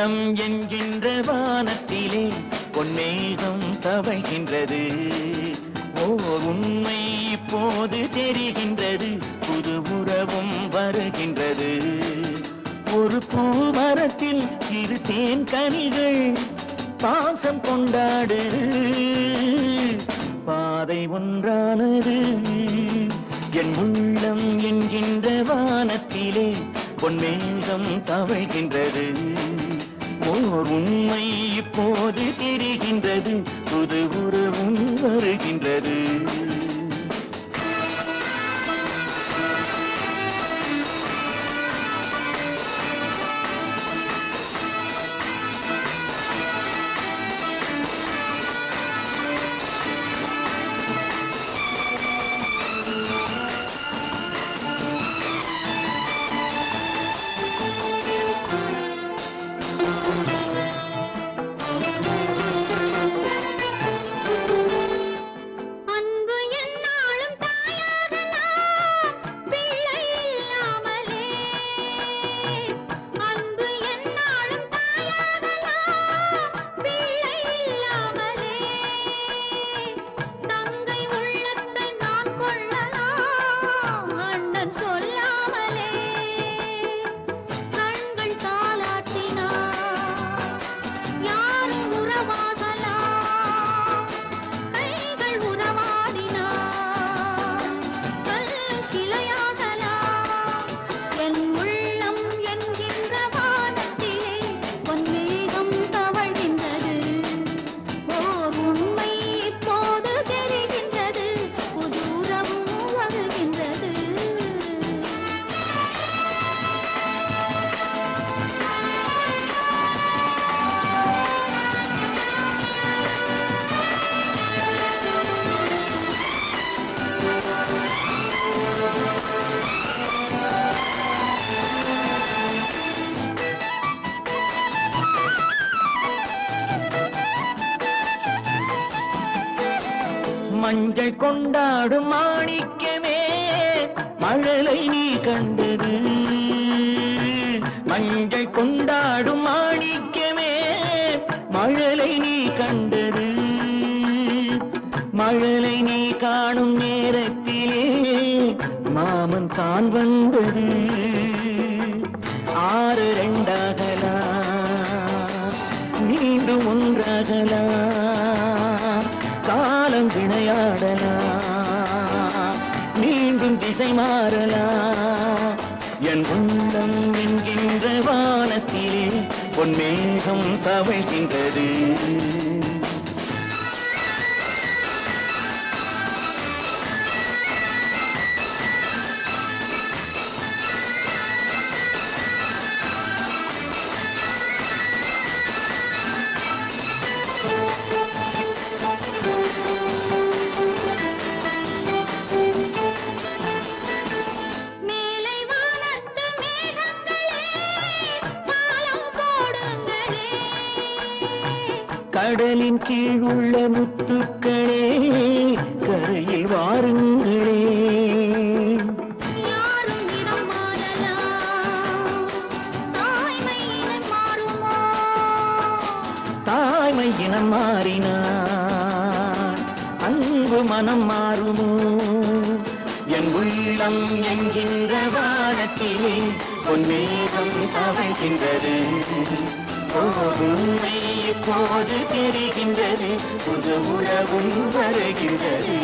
உள்ளம் என்கின்ற வானத்திலே பொன்னேகம் தவழ்கின்றது. ஓர் உண்மை இப்போது தெரிகின்றது, புது உறவும் வருகின்றது. ஒரு பூமரத்தில் இரு தேன் கனிகள் பாசம் கொண்டாடு, பாதை ஒன்றானது. என் உள்ளம் என்கின்ற வானத்திலே பொன்மேகம் தவழ்கின்றது. ஓர் உண்மை இப்போது தெரிகின்றது, புது உறவும் வருகின்றது. மஞ்சள் கொண்டாடும் மாணிக்கமே மழலை நீ கண்டது. மஞ்சள் கொண்டாடும் மாணிக்கமே மழலை நீ கண்டது. மழலை நீ காணும் நேரத்திலே மாமன் தான் வந்தது. 6 2ஆகலாம், மீண்டும் ஒன்றாகலாம். காலம் விளையாடலாம், மீண்டும் திசை மாறலாம். என் உள்ளம் என்கின்ற வானத்திலே பொன்மேகம் தவழ்கின்றது. கடலின் கீழ் உள்ள முத்துக்களே கரையில் வாருங்களே. யாரும் இனம் மாறலாம், தாய்மை இனம் மாறுமோ? தாய்மை இனம் மாறினார் அன்பு மனம் மாறுமோ? என் உள்ளம் என்கின்ற வானத்திலே பொன்மேகம் தவழ்கின்றது. உண்மை இப்போது தெரிகின்றது, புது உறவும் வருகின்றது.